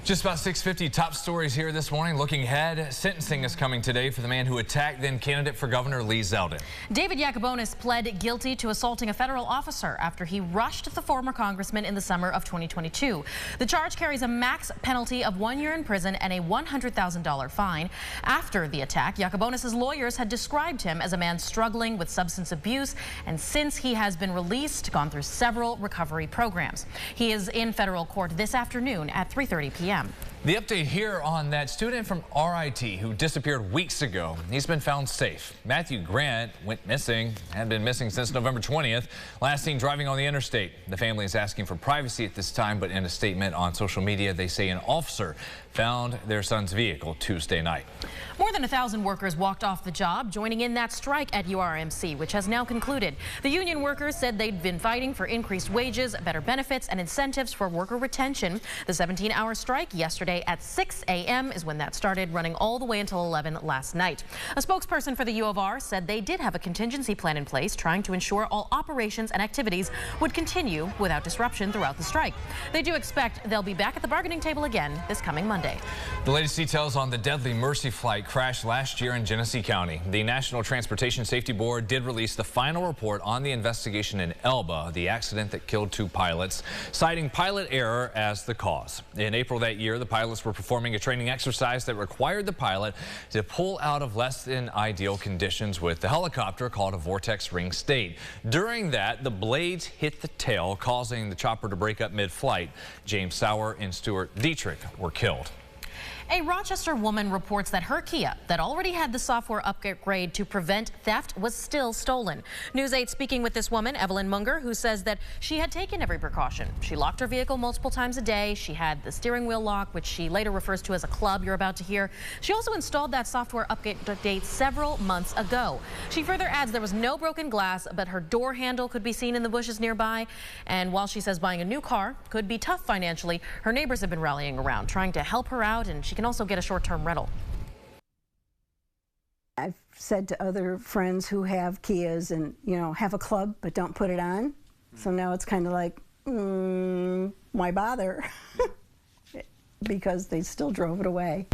Just about 6:50, top stories here this morning. Looking ahead, sentencing is coming today for the man who attacked then candidate for governor Lee Zeldin. David Yacobonis pled guilty to assaulting a federal officer after he rushed the former congressman in the summer of 2022. The charge carries a max penalty of 1 year in prison and a $100,000 fine. After the attack, Yacobonis' lawyers had described him as a man struggling with substance abuse, and since he has been released, gone through several recovery programs. He is in federal court this afternoon at 3:30 p.m. The update here on that student from RIT who disappeared weeks ago. He's been found safe. Matthew Grant went missing, had been missing since November 20th. Last seen driving on the interstate. The family is asking for privacy at this time, but in a statement on social media, they say an officer found their son's vehicle Tuesday night. More than 1,000 workers walked off the job, joining in that strike at URMC, which has now concluded. The union workers said they'd been fighting for increased wages, better benefits, and incentives for worker retention. The 17-hour strike yesterday at 6 a.m. is when that started, running all the way until 11 last night. A spokesperson for the U of R said they did have a contingency plan in place, trying to ensure all operations and activities would continue without disruption throughout the strike. They do expect they'll be back at the bargaining table again this coming Monday. The latest details on the deadly Mercy flight crash last year in Genesee County. The National Transportation Safety Board did release the final report on the investigation in Elba, the accident that killed 2 pilots, citing pilot error as the cause. In April that year, the pilots were performing a training exercise that required the pilot to pull out of less than ideal conditions with the helicopter called a vortex ring state. During that, the blades hit the tail, causing the chopper to break up mid-flight. James Sauer and Stuart Dietrich were killed. A Rochester woman reports that her Kia that already had the software upgrade to prevent theft was still stolen. News 8 speaking with this woman, Evelyn Munger, who says that she had taken every precaution. She locked her vehicle multiple times a day. She had the steering wheel lock, which she later refers to as a club you're about to hear. She also installed that software update several months ago. She further adds there was no broken glass, but her door handle could be seen in the bushes nearby. And while she says buying a new car could be tough financially, her neighbors have been rallying around, trying to help her out, and she can also get a short-term rental. I've said to other friends who have Kias and, you know, have a club but don't put it on. So now it's kind of like, why bother? Because they still drove it away.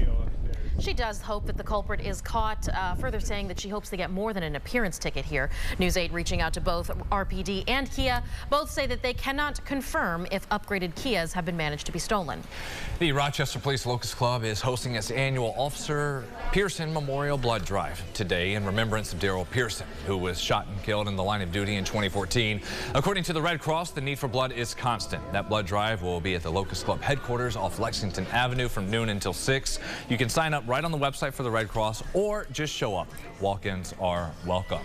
She does hope that the culprit is caught, further saying that she hopes to get more than an appearance ticket here. News 8 reaching out to both RPD and Kia. Both say that they cannot confirm if upgraded Kias have been managed to be stolen. The Rochester Police Locust Club is hosting its annual Officer Pearson Memorial Blood Drive today in remembrance of Darrell Pearson, who was shot and killed in the line of duty in 2014. According to the Red Cross, the need for blood is constant. That blood drive will be at the Locust Club headquarters off Lexington Avenue from noon until 6. You can sign up right on the website for the Red Cross or just show up. Walk-ins are welcome.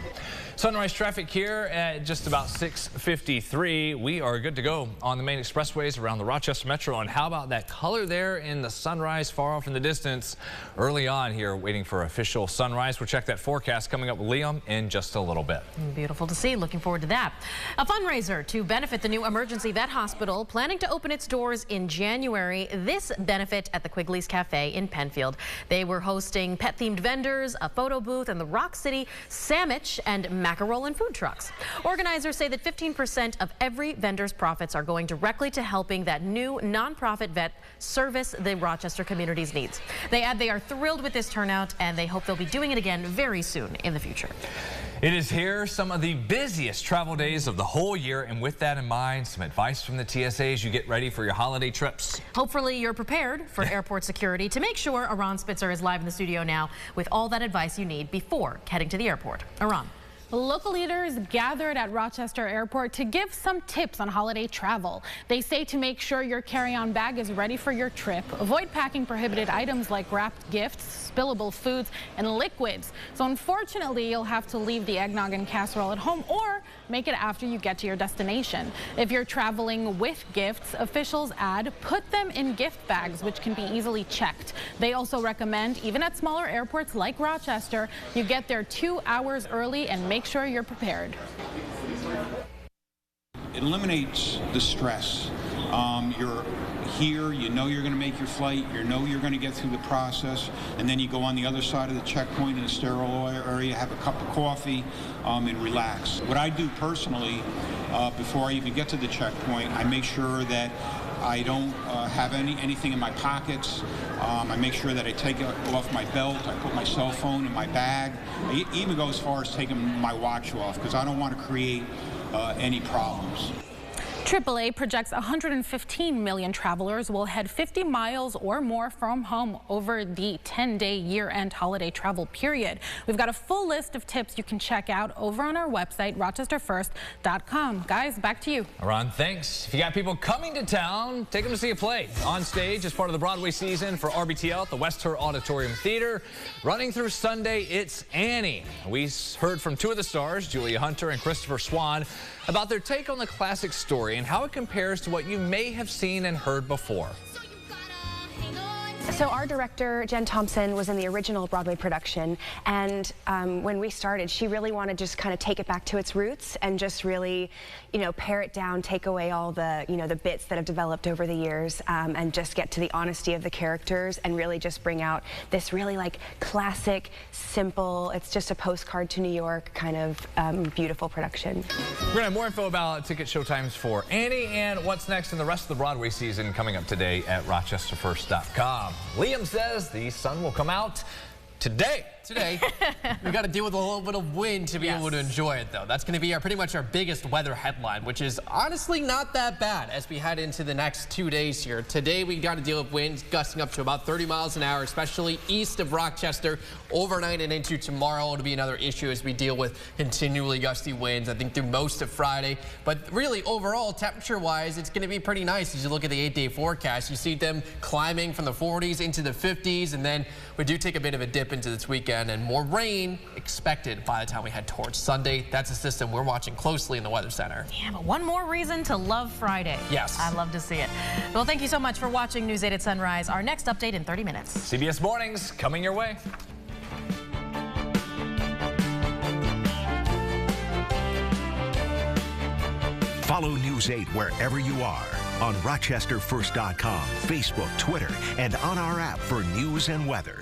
Sunrise traffic here at just about 6:53. We are good to go on the main expressways around the Rochester Metro. And how about that color there in the sunrise far off in the distance? Early on here, waiting for official sunrise. We'll check that forecast coming up with Liam in just a little bit. Beautiful to see. Looking forward to that. A fundraiser to benefit the new emergency vet hospital planning to open its doors in January. This benefit at the Quigley's Cafe in Penfield. They were hosting pet-themed vendors, a photo booth, and the Rock City sandwich and macaroon and food trucks. Organizers say that 15% of every vendor's profits are going directly to helping that new nonprofit vet service the Rochester community's needs. They add they are thrilled with this turnout and they hope they'll be doing it again very soon in the future. It is here, some of the busiest travel days of the whole year, and with that in mind, some advice from the TSA as you get ready for your holiday trips. Hopefully you're prepared for airport security. To make sure, Aron Spitzer is live in the studio now with all that advice you need before heading to the airport. Aron. Local leaders gathered at Rochester Airport to give some tips on holiday travel. They say to make sure your carry-on bag is ready for your trip. Avoid packing prohibited items like wrapped gifts, spillable foods, and liquids. So unfortunately, you'll have to leave the eggnog and casserole at home or make it after you get to your destination. If you're traveling with gifts, officials add, put them in gift bags, which can be easily checked. They also recommend, even at smaller airports like Rochester, you get there 2 hours early and make sure you're prepared. It eliminates the stress. You're here, you know you're going to make your flight, you know you're going to get through the process, and then you go on the other side of the checkpoint in a sterile area, have a cup of coffee, and relax. What I do personally, before I even get to the checkpoint, I make sure that I don't have anything in my pockets. I make sure that I take it off my belt. I put my cell phone in my bag. I even go as far as taking my watch off because I don't want to create any problems. AAA projects 115 million travelers will head 50 miles or more from home over the 10-day year-end holiday travel period. We've got a full list of tips you can check out over on our website, rochesterfirst.com. Guys, back to you. Ron, thanks. If you got people coming to town, take them to see a play. On stage as part of the Broadway season for RBTL at the West Auditorium Theater. Running through Sunday, it's Annie. We heard from two of the stars, Julia Hunter and Christopher Swan, about their take on the classic story and how it compares to what you may have seen and heard before. So our director, Jen Thompson, was in the original Broadway production, and when we started, she really wanted to just kind of take it back to its roots and just really, pare it down, take away all the, the bits that have developed over the years, and just get to the honesty of the characters and really just bring out this really like classic, simple, it's just a postcard to New York kind of beautiful production. We're going to have more info about ticket showtimes for Annie and what's next in the rest of the Broadway season coming up today at rochesterfirst.com. Liam says the sun will come out today. We got to deal with a little bit of wind to be able to enjoy it, though. That's going to be pretty much our biggest weather headline, which is honestly not that bad as we head into the next 2 days here. Today, we got to deal with winds gusting up to about 30 miles an hour, especially east of Rochester. Overnight and into tomorrow, it'll be another issue as we deal with continually gusty winds, I think, through most of Friday. But really, overall, temperature-wise, it's going to be pretty nice as you look at the 8-day forecast. You see them climbing from the 40s into the 50s, and then we do take a bit of a dip into this weekend. And more rain expected by the time we head towards Sunday. That's a system we're watching closely in the Weather Center. Yeah, but one more reason to love Friday. Yes. I love to see it. Well, thank you so much for watching News 8 at Sunrise. Our next update in 30 minutes. CBS Mornings coming your way. Follow News 8 wherever you are on rochesterfirst.com, Facebook, Twitter, and on our app for news and weather.